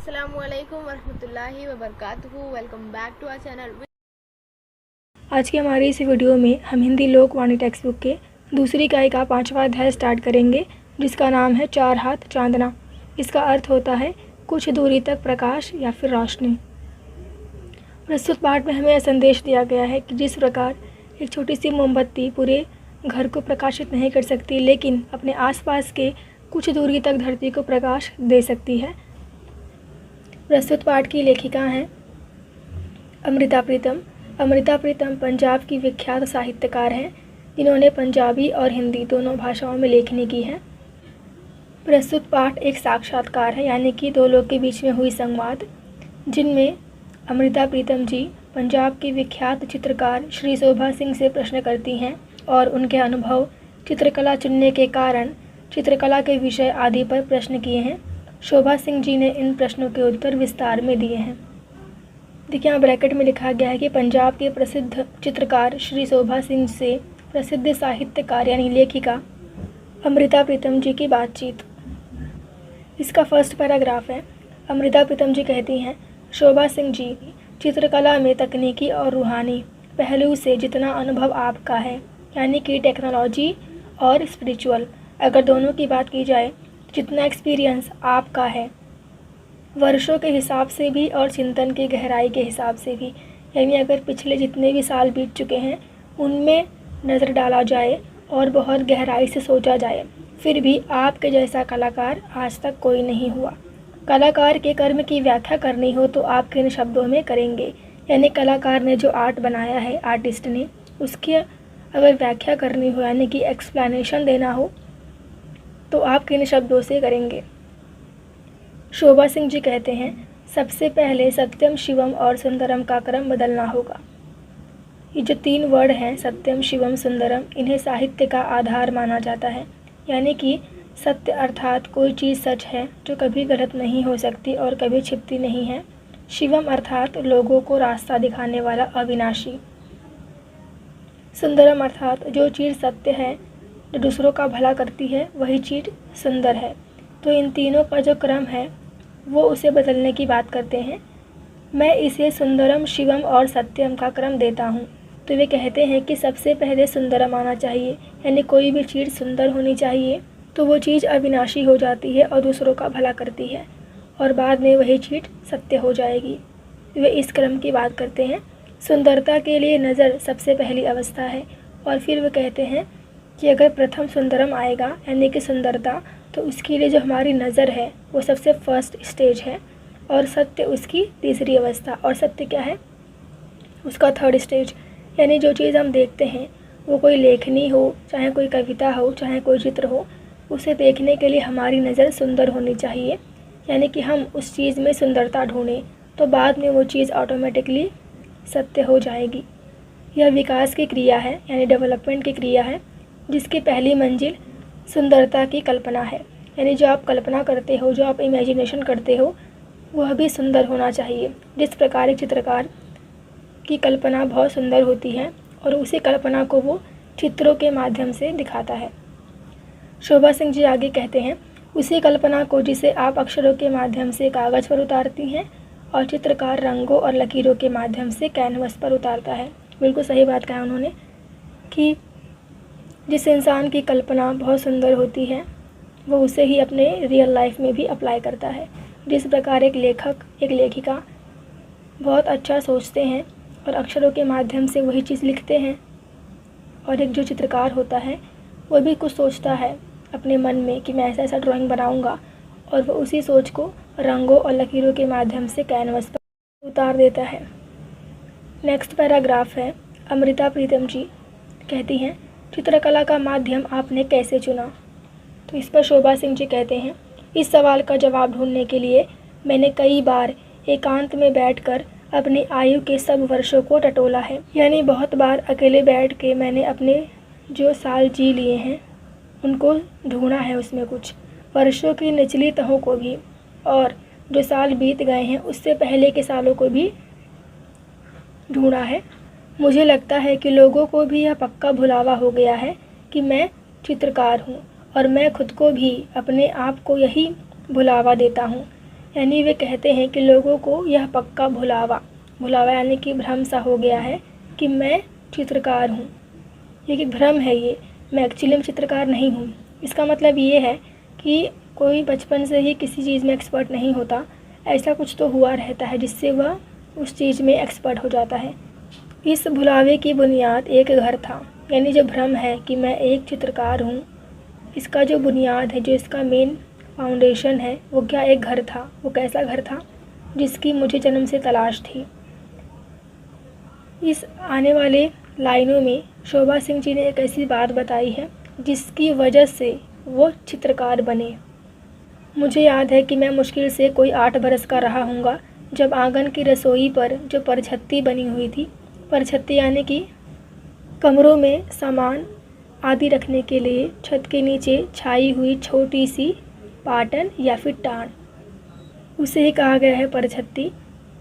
अस्सलामुअलैकुम वरहमतुल्लाहि वबरकातुहू। Welcome back to our channel. आज की हमारी इस वीडियो में हम हिंदी लोकवाणी टेक्स्ट बुक के दूसरी इकाई का 5वां अध्याय स्टार्ट करेंगे, जिसका नाम है चार हाथ चांदना। इसका अर्थ होता है कुछ दूरी तक प्रकाश या फिर रोशनी। प्रस्तुत पाठ में हमें यह संदेश दिया गया है कि जिस प्रकार एक छोटी सी मोमबत्ती पूरे घर को प्रकाशित नहीं कर सकती, लेकिन अपने आसपास के कुछ दूरी तक धरती को प्रकाश दे सकती है। प्रस्तुत पाठ की लेखिका हैं अमृता प्रीतम। अमृता प्रीतम पंजाब की विख्यात साहित्यकार हैं, जिन्होंने पंजाबी और हिंदी दोनों भाषाओं में लेखनी की है। प्रस्तुत पाठ एक साक्षात्कार है, यानी कि दो लोग के बीच में हुई संवाद, जिनमें अमृता प्रीतम जी पंजाब की विख्यात चित्रकार श्री शोभा सिंह से प्रश्न करती हैं और उनके अनुभव, चित्रकला चुनने के कारण, चित्रकला के विषय आदि पर प्रश्न किए हैं। शोभा सिंह जी ने इन प्रश्नों के उत्तर विस्तार में दिए हैं। देखिए, यहाँ ब्रैकेट में लिखा गया है कि पंजाब के प्रसिद्ध चित्रकार श्री शोभा सिंह से प्रसिद्ध साहित्यकार यानी लेखिका अमृता प्रीतम जी की बातचीत। इसका फर्स्ट पैराग्राफ है। अमृता प्रीतम जी कहती हैं, शोभा सिंह जी, चित्रकला में तकनीकी और रूहानी पहलू से जितना अनुभव आपका है, यानी कि टेक्नोलॉजी और स्पिरिचुअल, अगर दोनों की बात की जाए, जितना एक्सपीरियंस आपका है वर्षों के हिसाब से भी और चिंतन की गहराई के हिसाब से भी, यानी अगर पिछले जितने भी साल बीत चुके हैं उनमें नज़र डाला जाए और बहुत गहराई से सोचा जाए, फिर भी आपके जैसा कलाकार आज तक कोई नहीं हुआ। कलाकार के कर्म की व्याख्या करनी हो तो आप किन शब्दों में करेंगे, यानी कलाकार ने जो आर्ट बनाया है, आर्टिस्ट ने, उसकी अगर व्याख्या करनी हो यानी कि एक्सप्लेनेशन देना हो तो आप किन शब्दों से करेंगे। शोभा सिंह जी कहते हैं, सबसे पहले सत्यम, शिवम और सुंदरम का क्रम बदलना होगा। ये जो 3 वर्ड हैं, सत्यम, शिवम, सुंदरम, इन्हें साहित्य का आधार माना जाता है। यानी कि सत्य अर्थात कोई चीज़ सच है जो कभी गलत नहीं हो सकती और कभी छिपती नहीं है। शिवम अर्थात लोगों को रास्ता दिखाने वाला अविनाशी। सुंदरम अर्थात जो चीज़ सत्य है, जो दूसरों का भला करती है, वही चीज़ सुंदर है। तो इन तीनों का जो क्रम है वो उसे बदलने की बात करते हैं। मैं इसे सुंदरम, शिवम और सत्यम का क्रम देता हूँ। तो वे कहते हैं कि सबसे पहले सुंदरम आना चाहिए, यानी कोई भी चीज़ सुंदर होनी चाहिए, तो वो चीज़ अविनाशी हो जाती है और दूसरों का भला करती है, और बाद में वही चीज़ सत्य हो जाएगी। वे इस क्रम की बात करते हैं। सुंदरता के लिए नज़र सबसे पहली अवस्था है, और फिर वे कहते हैं कि अगर प्रथम सुंदरम आएगा यानी कि सुंदरता, तो उसके लिए जो हमारी नज़र है वो सबसे फर्स्ट स्टेज है, और सत्य उसकी तीसरी अवस्था, और सत्य क्या है, उसका थर्ड स्टेज। यानी जो चीज़ हम देखते हैं, वो कोई लेखनी हो, चाहे कोई कविता हो, चाहे कोई चित्र हो, उसे देखने के लिए हमारी नज़र सुंदर होनी चाहिए, यानी कि हम उस चीज़ में सुंदरता ढूंढें, तो बाद में वो चीज़ ऑटोमेटिकली सत्य हो जाएगी। यह विकास की क्रिया है, यानी डेवलपमेंट की क्रिया है, जिसकी पहली मंजिल सुंदरता की कल्पना है। यानी जो आप कल्पना करते हो, जो आप इमेजिनेशन करते हो, वह भी सुंदर होना चाहिए। जिस प्रकार एक चित्रकार की कल्पना बहुत सुंदर होती है और उसी कल्पना को वो चित्रों के माध्यम से दिखाता है। शोभा सिंह जी आगे कहते हैं, उसी कल्पना को जिसे आप अक्षरों के माध्यम से कागज़ पर उतारती हैं और चित्रकार रंगों और लकीरों के माध्यम से कैनवस पर उतारता है। बिल्कुल सही बात कहा उन्होंने कि जिस इंसान की कल्पना बहुत सुंदर होती है वो उसे ही अपने रियल लाइफ में भी अप्लाई करता है। जिस प्रकार एक लेखक, एक लेखिका बहुत अच्छा सोचते हैं और अक्षरों के माध्यम से वही चीज़ लिखते हैं, और एक जो चित्रकार होता है वो भी कुछ सोचता है अपने मन में कि मैं ऐसा ऐसा ड्राइंग बनाऊंगा, और वो उसी सोच को रंगों और लकीरों के माध्यम से कैनवस पर उतार देता है। नेक्स्ट पैराग्राफ है। अमृता प्रीतम जी कहती हैं, चित्रकला का माध्यम आपने कैसे चुना। तो इस पर शोभा सिंह जी कहते हैं, इस सवाल का जवाब ढूंढने के लिए मैंने कई बार एकांत में बैठकर अपनी आयु के सब वर्षों को टटोला है। यानी बहुत बार अकेले बैठ के मैंने अपने जो साल जी लिए हैं उनको ढूंढा है, उसमें कुछ वर्षों की निचली तहों को भी, और जो साल बीत गए हैं उससे पहले के सालों को भी ढूंढा है। मुझे लगता है कि लोगों को भी यह पक्का भुलावा हो गया है कि मैं चित्रकार हूँ, और मैं खुद को भी, अपने आप को यही भुलावा देता हूँ। यानी वे कहते हैं कि लोगों को यह पक्का भुलावा यानी कि भ्रम सा हो गया है कि मैं चित्रकार हूँ। ये कि भ्रम है ये, मैं एक्चुअली में चित्रकार नहीं हूँ। इसका मतलब ये है कि कोई बचपन से ही किसी चीज़ में एक्सपर्ट नहीं होता, ऐसा कुछ तो हुआ रहता है जिससे वह उस चीज़ में एक्सपर्ट हो जाता है। इस भुलावे की बुनियाद एक घर था, यानी जो भ्रम है कि मैं एक चित्रकार हूँ, इसका जो बुनियाद है, जो इसका मेन फाउंडेशन है, वो क्या एक घर था। वो कैसा घर था? जिसकी मुझे जन्म से तलाश थी। इस आने वाले लाइनों में शोभा सिंह जी ने एक ऐसी बात बताई है जिसकी वजह से वो चित्रकार बने। मुझे याद है कि मैं मुश्किल से कोई 8 बरस का रहा हूँगा जब आंगन की रसोई पर जो परछत्ती बनी हुई थी, परछत्ती यानी कि कमरों में सामान आदि रखने के लिए छत के नीचे छाई हुई छोटी सी पाटन या फिर टाण, उसे ही कहा गया है परछत्ती।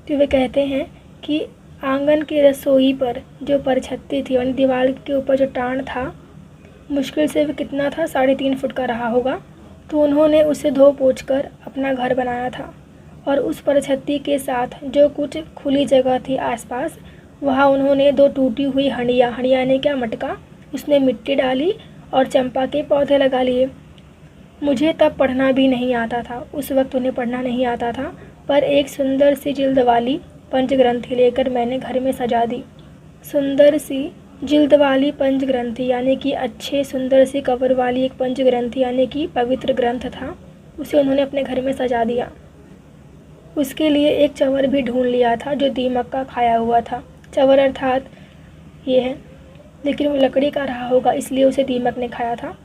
तो वे कहते हैं कि आंगन की रसोई पर जो परछत्ती थी यानी दीवार के ऊपर जो टाण था, मुश्किल से भी कितना था, 3.5 फुट का रहा होगा। तो उन्होंने उसे धो पोंछ कर अपना घर बनाया था और उस परछत्ती के साथ जो कुछ खुली जगह थी आसपास, वहाँ उन्होंने 2 टूटी हुई हंडिया यानी क्या, मटका, उसमें मिट्टी डाली और चंपा के पौधे लगा लिए। मुझे तब पढ़ना भी नहीं आता था, उस वक्त उन्हें पढ़ना नहीं आता था, पर एक सुंदर सी जिल्द वाली पंचग्रंथि लेकर मैंने घर में सजा दी। सुंदर सी जिल्द वाली पंचग्रंथि यानी कि अच्छे सुंदर सी कवर वाली एक पंचग्रंथि यानी कि पवित्र ग्रंथ था, उसे उन्होंने अपने घर में सजा दिया। उसके लिए एक चंवर भी ढूंढ लिया था जो दीमक का खाया हुआ था। चंवर अर्थात ये है, लेकिन वो लकड़ी का रहा होगा इसलिए उसे दीमक ने खाया था।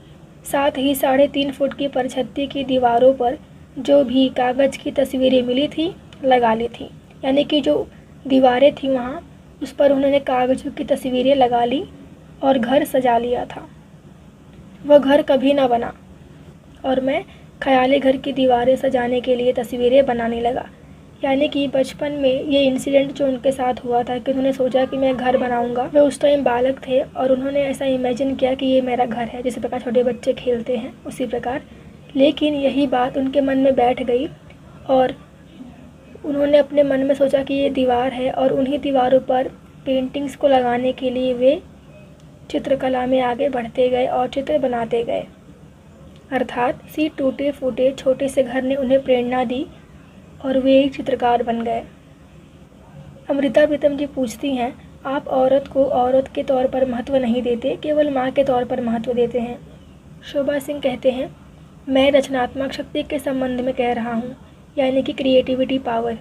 साथ ही 3.5 फुट की परछत्ती की दीवारों पर जो भी कागज़ की तस्वीरें मिली थी लगा ली थी, यानी कि जो दीवारें थी वहाँ उस पर उन्होंने कागज़ों की तस्वीरें लगा ली और घर सजा लिया था। वह घर कभी ना बना और मैं ख्याली घर की दीवारें सजाने के लिए तस्वीरें बनाने लगा। यानी कि बचपन में ये इंसिडेंट जो उनके साथ हुआ था कि उन्होंने सोचा कि मैं घर बनाऊंगा, वे उस टाइम बालक थे और उन्होंने ऐसा इमेजिन किया कि ये मेरा घर है, जिस प्रकार छोटे बच्चे खेलते हैं उसी प्रकार। लेकिन यही बात उनके मन में बैठ गई और उन्होंने अपने मन में सोचा कि ये दीवार है और उन्हीं दीवारों पर पेंटिंग्स को लगाने के लिए वे चित्रकला में आगे बढ़ते गए और चित्र बनाते गए। अर्थात सी टूटे फूटे छोटे से घर ने उन्हें प्रेरणा दी और वे एक चित्रकार बन गए। अमृता प्रीतम जी पूछती हैं, आप औरत को औरत के तौर पर महत्व नहीं देते, केवल माँ के तौर पर महत्व देते हैं। शोभा सिंह कहते हैं, मैं रचनात्मक शक्ति के संबंध में कह रहा हूँ, यानी कि क्रिएटिविटी पावर।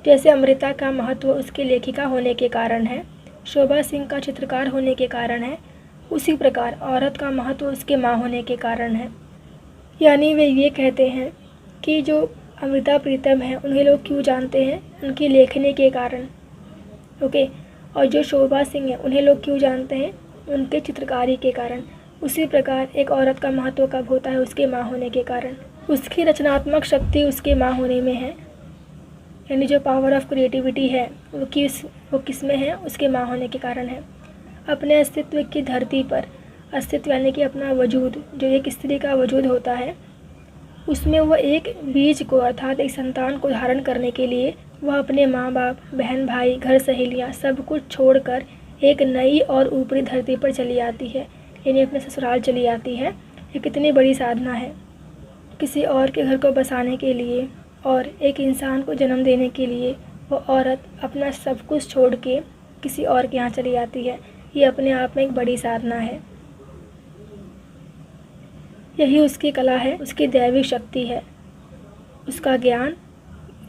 जैसे अमृता का महत्व उसकी लेखिका होने के कारण है, शोभा सिंह का चित्रकार होने के कारण है, उसी प्रकार औरत का महत्व उसके माँ होने के कारण है। यानी वे ये कहते हैं कि जो अमृता प्रीतम है उन्हें लोग क्यों जानते हैं, उनकी लेखनी के कारण, ओके। और जो शोभा सिंह है उन्हें लोग क्यों जानते हैं, उनके चित्रकारी के कारण। उसी प्रकार एक औरत का महत्व कब होता है, उसके माँ होने के कारण। उसकी रचनात्मक शक्ति उसके माँ होने में है, यानी जो पावर ऑफ क्रिएटिविटी है वो किस में है, उसके माँ होने के कारण है। अपने अस्तित्व की धरती पर, अस्तित्व यानी कि अपना वजूद, जो एक स्त्री का वजूद होता है, उसमें वह एक बीज को अर्थात एक संतान को धारण करने के लिए वह अपने माँ बाप, बहन भाई, घर सहेलियाँ सब कुछ छोड़कर एक नई और ऊपरी धरती पर चली आती है, यानी अपने ससुराल चली आती है। ये कितनी बड़ी साधना है किसी और के घर को बसाने के लिए और एक इंसान को जन्म देने के लिए वो औरत अपना सब कुछ छोड़ के किसी और के यहाँ चली आती है। ये अपने आप में एक बड़ी साधना है। यही उसकी कला है, उसकी दैविक शक्ति है, उसका ज्ञान।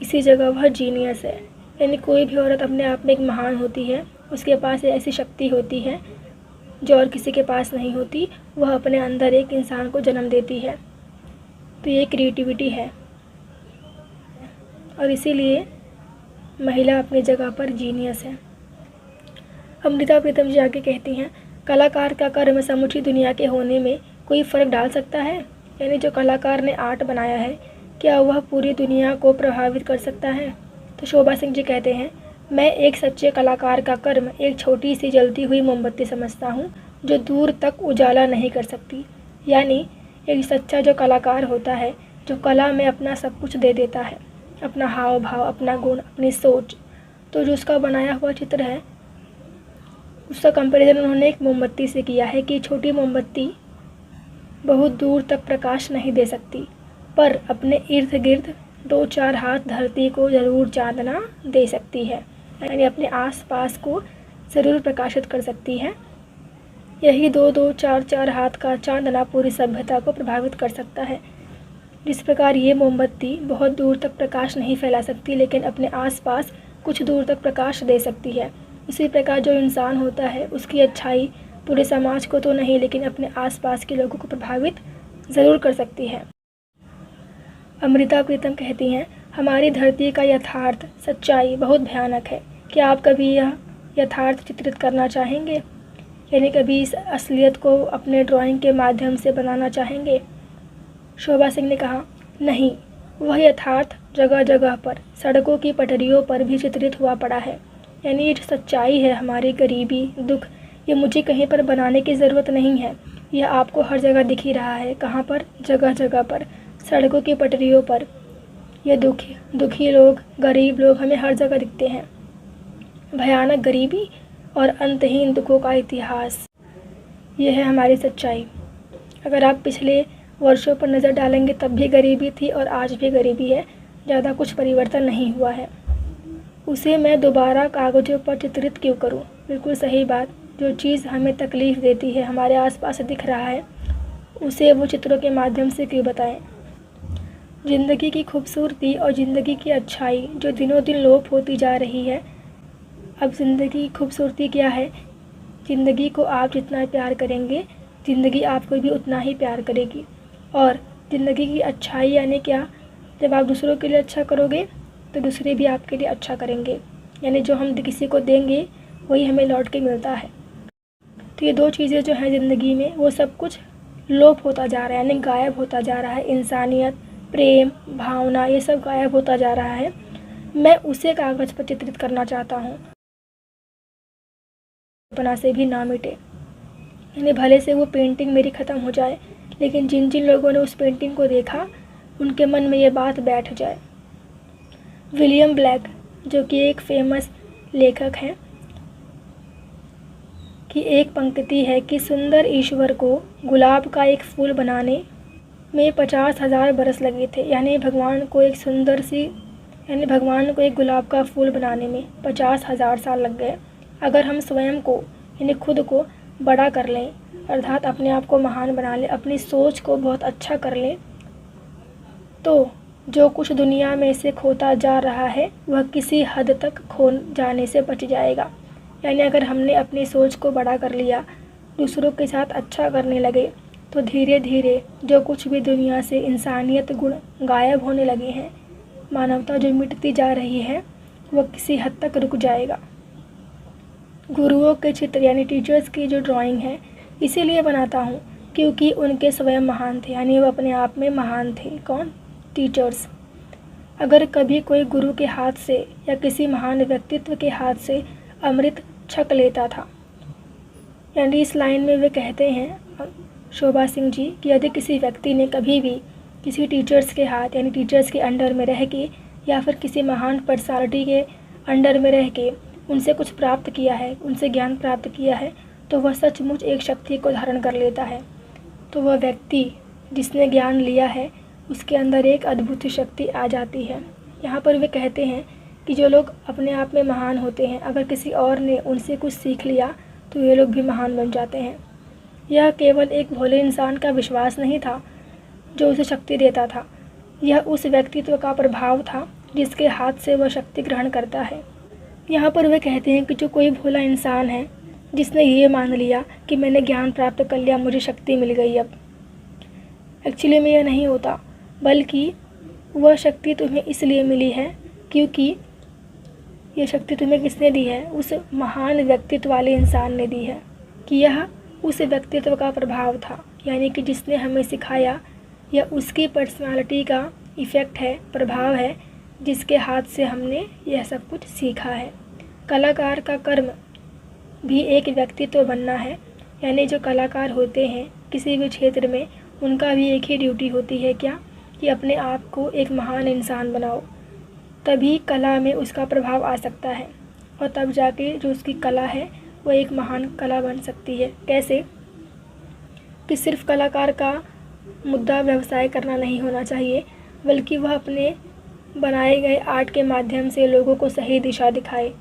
इसी जगह वह जीनियस है। यानी कोई भी औरत अपने आप में एक महान होती है, उसके पास ऐसी शक्ति होती है जो और किसी के पास नहीं होती। वह अपने अंदर एक इंसान को जन्म देती है। तो ये क्रिएटिविटी है और इसीलिए महिला अपनी जगह पर जीनियस है। अमृता प्रीतम जी आगे कहती हैं, कलाकार का कर्म समूची दुनिया के होने में कोई फ़र्क डाल सकता है। यानी जो कलाकार ने आर्ट बनाया है, क्या वह पूरी दुनिया को प्रभावित कर सकता है। तो शोभा सिंह जी कहते हैं, मैं एक सच्चे कलाकार का कर्म एक छोटी सी जलती हुई मोमबत्ती समझता हूँ जो दूर तक उजाला नहीं कर सकती। यानी एक सच्चा जो कलाकार होता है, जो कला में अपना सब कुछ दे देता है, अपना हाव भाव, अपना गुण, अपनी सोच। तो जो उसका बनाया हुआ चित्र है उसका कंपैरिजन उन्होंने एक मोमबत्ती से किया है कि छोटी मोमबत्ती बहुत दूर तक प्रकाश नहीं दे सकती, पर अपने इर्द गिर्द 2-4 हाथ धरती को ज़रूर चांदना दे सकती है, यानी अपने आसपास को ज़रूर प्रकाशित कर सकती है। यही 2-2, 4-4 हाथ का चांदना पूरी सभ्यता को प्रभावित कर सकता है। जिस प्रकार ये मोमबत्ती बहुत दूर तक प्रकाश नहीं फैला सकती, लेकिन अपने आसपास कुछ दूर तक प्रकाश दे सकती है, उसी प्रकार जो इंसान होता है उसकी अच्छाई पूरे समाज को तो नहीं, लेकिन अपने आसपास के लोगों को प्रभावित ज़रूर कर सकती है। अमृता प्रीतम कहती हैं, हमारी धरती का यथार्थ सच्चाई बहुत भयानक है। क्या आप कभी यह यथार्थ चित्रित करना चाहेंगे, यानी कभी इस असलियत को अपने ड्राइंग के माध्यम से बनाना चाहेंगे? शोभा सिंह ने कहा, नहीं, वह यथार्थ जगह जगह पर, सड़कों की पटरियों पर भी चित्रित हुआ पड़ा है। यानी ये जो सच्चाई है, हमारी गरीबी, दुख, ये मुझे कहीं पर बनाने की ज़रूरत नहीं है, यह आपको हर जगह दिख ही रहा है। कहाँ पर? जगह जगह पर, सड़कों की पटरियों पर। ये दुखी लोग, गरीब लोग हमें हर जगह दिखते हैं। भयानक गरीबी और अंतहीन दुखों का इतिहास, ये है हमारी सच्चाई। अगर आप पिछले वर्षों पर नज़र डालेंगे तब भी गरीबी थी और आज भी गरीबी है, ज़्यादा कुछ परिवर्तन नहीं हुआ है। उसे मैं दोबारा कागज़ों पर चित्रित क्यों करूं? बिल्कुल सही बात। जो चीज़ हमें तकलीफ़ देती है, हमारे आसपास दिख रहा है, उसे वो चित्रों के माध्यम से क्यों बताएं? ज़िंदगी की खूबसूरती और ज़िंदगी की अच्छाई जो दिनों दिन लोप होती जा रही है। अब ज़िंदगी की खूबसूरती क्या है? ज़िंदगी को आप जितना प्यार करेंगे, ज़िंदगी आपको भी उतना ही प्यार करेगी। और ज़िंदगी की अच्छाई यानी क्या? जब आप दूसरों के लिए अच्छा करोगे तो दूसरे भी आपके लिए अच्छा करेंगे, यानी जो हम किसी को देंगे वही हमें लौट के मिलता है। तो ये दो चीज़ें जो हैं ज़िंदगी में, वो सब कुछ लोप होता जा रहा है, यानी गायब होता जा रहा है। इंसानियत, प्रेम, भावना, ये सब गायब होता जा रहा है। मैं उसे कागज़ पर चित्रित करना चाहता हूँ, कल्पना से भी ना मिटे। यानी भले से वो पेंटिंग मेरी ख़त्म हो जाए, लेकिन जिन जिन लोगों ने उस पेंटिंग को देखा उनके मन में ये बात बैठ जाए। विलियम ब्लैक, जो कि एक फेमस लेखक हैं, की एक पंक्ति है कि सुंदर ईश्वर को गुलाब का एक फूल बनाने में 50,000 बरस लगे थे। यानी भगवान को एक गुलाब का फूल बनाने में 50,000 साल लग गए। अगर हम स्वयं को, यानी खुद को बड़ा कर लें, अर्थात अपने आप को महान बना लें, अपनी सोच को बहुत अच्छा कर लें, तो जो कुछ दुनिया में से खोता जा रहा है वह किसी हद तक खो जाने से बच जाएगा। यानी अगर हमने अपनी सोच को बड़ा कर लिया, दूसरों के साथ अच्छा करने लगे, तो धीरे धीरे जो कुछ भी दुनिया से इंसानियत गुण गायब होने लगे हैं, मानवता जो मिटती जा रही है, वह किसी हद तक रुक जाएगा। गुरुओं के चित्र यानी टीचर्स की जो ड्राइंग है, इसीलिए बनाता हूँ क्योंकि उनके स्वयं महान थे, यानी वो अपने आप में महान थे। कौन? टीचर्स। अगर कभी कोई गुरु के हाथ से या किसी महान व्यक्तित्व के हाथ से अमृत छक लेता था, यानी इस लाइन में वे कहते हैं शोभा सिंह जी कि यदि किसी व्यक्ति ने कभी भी किसी टीचर्स के हाथ, यानी टीचर्स के अंडर में रह के या फिर किसी महान पर्सनालिटी के अंडर में रह के उनसे कुछ प्राप्त किया है, उनसे ज्ञान प्राप्त किया है, तो वह सचमुच एक शक्ति को धारण कर लेता है। तो वह व्यक्ति जिसने ज्ञान लिया है उसके अंदर एक अद्भुत शक्ति आ जाती है। यहाँ पर वे कहते हैं कि जो लोग अपने आप में महान होते हैं, अगर किसी और ने उनसे कुछ सीख लिया तो ये लोग भी महान बन जाते हैं। यह केवल एक भोले इंसान का विश्वास नहीं था जो उसे शक्ति देता था, यह उस व्यक्तित्व का प्रभाव था जिसके हाथ से वह शक्ति ग्रहण करता है। यहाँ पर वे कहते हैं कि जो कोई भोला इंसान है जिसने ये मान लिया कि मैंने ज्ञान प्राप्त कर लिया, मुझे शक्ति मिल गई, अब एक्चुअली में यह नहीं होता, बल्कि वह शक्ति तुम्हें इसलिए मिली है क्योंकि यह शक्ति तुम्हें किसने दी है? उस महान व्यक्तित्व वाले इंसान ने दी है, कि यह उस व्यक्तित्व का प्रभाव था, यानी कि जिसने हमें सिखाया, या उसकी पर्सनालिटी का इफ़ेक्ट है, प्रभाव है, जिसके हाथ से हमने यह सब कुछ सीखा है। कलाकार का कर्म भी एक व्यक्तित्व बनना है, यानी जो कलाकार होते हैं किसी भी क्षेत्र में, उनका भी एक ही ड्यूटी होती है, क्या? कि अपने आप को एक महान इंसान बनाओ। तभी कला में उसका प्रभाव आ सकता है और तब जाके जो उसकी कला है वो एक महान कला बन सकती है। कैसे कि सिर्फ कलाकार का मुद्दा व्यवसाय करना नहीं होना चाहिए, बल्कि वह अपने बनाए गए आर्ट के माध्यम से लोगों को सही दिशा दिखाए।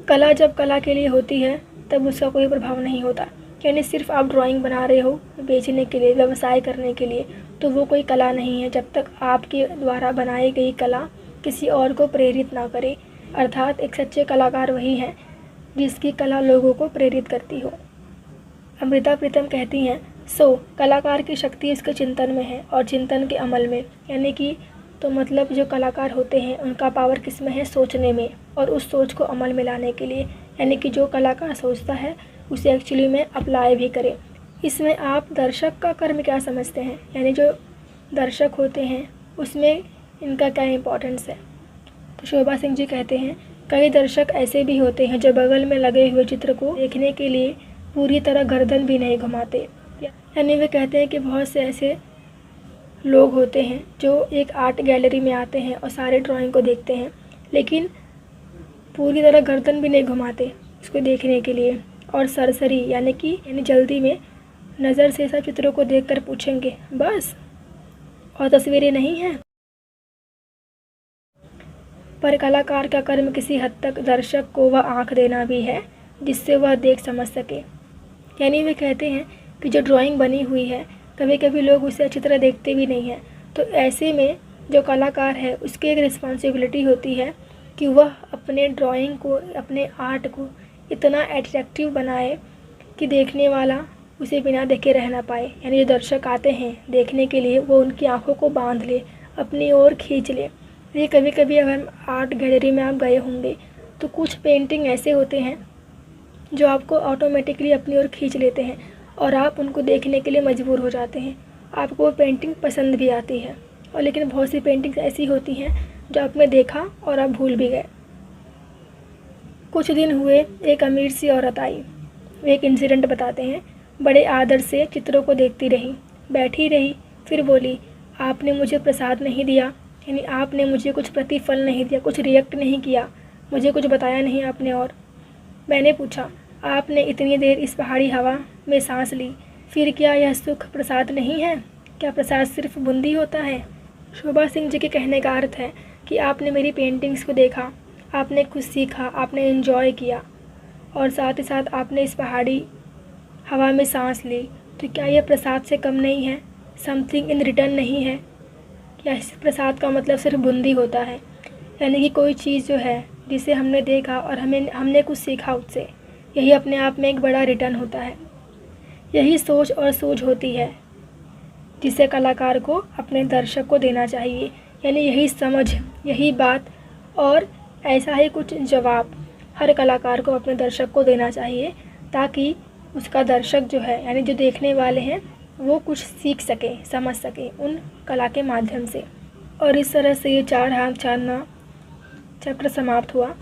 कला जब कला के लिए होती है तब उसका कोई प्रभाव नहीं होता। यानी सिर्फ आप ड्राइंग बना रहे हो बेचने के लिए, व्यवसाय करने के लिए, तो वो कोई कला नहीं है जब तक आपके द्वारा बनाई गई कला किसी और को प्रेरित ना करे। अर्थात एक सच्चे कलाकार वही है जिसकी कला लोगों को प्रेरित करती हो। अमृता प्रीतम कहती हैं, कलाकार की शक्ति उसके चिंतन में है और चिंतन के अमल में। यानी कि तो मतलब जो कलाकार होते हैं उनका पावर किस में है? सोचने में, और उस सोच को अमल में लाने के लिए। यानी कि जो कलाकार सोचता है उसे एक्चुअली में अप्लाई भी करे। इसमें आप दर्शक का कर्म क्या समझते हैं? यानी जो दर्शक होते हैं उसमें इनका क्या इम्पोर्टेंस है? तो शोभा सिंह जी कहते हैं, कई दर्शक ऐसे भी होते हैं जो बगल में लगे हुए चित्र को देखने के लिए पूरी तरह गर्दन भी नहीं घुमाते। यानी वे कहते हैं कि बहुत से ऐसे लोग होते हैं जो एक आर्ट गैलरी में आते हैं और सारे ड्राइंग को देखते हैं, लेकिन पूरी तरह गर्दन भी नहीं घुमाते उसको देखने के लिए, और सरसरी यानी जल्दी में नज़र से सब चित्रों को देखकर पूछेंगे बस, और तस्वीरें नहीं हैं। पर कलाकार का कर्म किसी हद तक दर्शक को वह आँख देना भी है जिससे वह देख समझ सके। यानी वे कहते हैं कि जो ड्राइंग बनी हुई है कभी कभी लोग उसे अच्छी तरह देखते भी नहीं हैं, तो ऐसे में जो कलाकार है उसकी एक रिस्पॉन्सिबिलिटी होती है कि वह अपने ड्राइंग को, अपने आर्ट को इतना अट्रैक्टिव बनाए कि देखने वाला उसे बिना देखे रह ना पाए। यानी जो दर्शक आते हैं देखने के लिए वो उनकी आंखों को बांध ले, अपनी ओर खींच ले। ये कभी कभी अगर आर्ट गैलरी में आप गए होंगे तो कुछ पेंटिंग ऐसे होते हैं जो आपको ऑटोमेटिकली अपनी ओर खींच लेते हैं और आप उनको देखने के लिए मजबूर हो जाते हैं। आपको वो पेंटिंग पसंद भी आती है, और लेकिन बहुत सी पेंटिंग्स ऐसी होती हैं जो आपने देखा और आप भूल भी गए। कुछ दिन हुए एक अमीर सी औरत आई। वे एक इंसिडेंट बताते हैं। बड़े आदर से चित्रों को देखती रही, बैठी रही, फिर बोली, आपने मुझे प्रसाद नहीं दिया, यानी आपने मुझे कुछ प्रतिफल नहीं दिया, कुछ रिएक्ट नहीं किया, मुझे कुछ बताया नहीं आपने। और मैंने पूछा, आपने इतनी देर इस पहाड़ी हवा में सांस ली, फिर क्या यह सुख प्रसाद नहीं है? क्या प्रसाद सिर्फ बूंदी होता है? शोभा सिंह जी के कहने का अर्थ है कि आपने मेरी पेंटिंग्स को देखा, आपने कुछ सीखा, आपने एंजॉय किया, और साथ ही साथ आपने इस पहाड़ी हवा में सांस ली, तो क्या यह प्रसाद से कम नहीं है? समथिंग इन रिटर्न नहीं है? क्या इस प्रसाद का मतलब सिर्फ बूंदी होता है? यानी कि कोई चीज़ जो है जिसे हमने देखा और हमने कुछ सीखा उससे, यही अपने आप में एक बड़ा रिटर्न होता है। यही सोच और सूझ होती है जिसे कलाकार को अपने दर्शक को देना चाहिए। यानी यही समझ, यही बात और ऐसा ही कुछ जवाब हर कलाकार को अपने दर्शक को देना चाहिए, ताकि उसका दर्शक जो है, यानी जो देखने वाले हैं, वो कुछ सीख सके, समझ सके उन कला के माध्यम से। और इस तरह से ये 4 हाथ जानना चैप्टर समाप्त हुआ।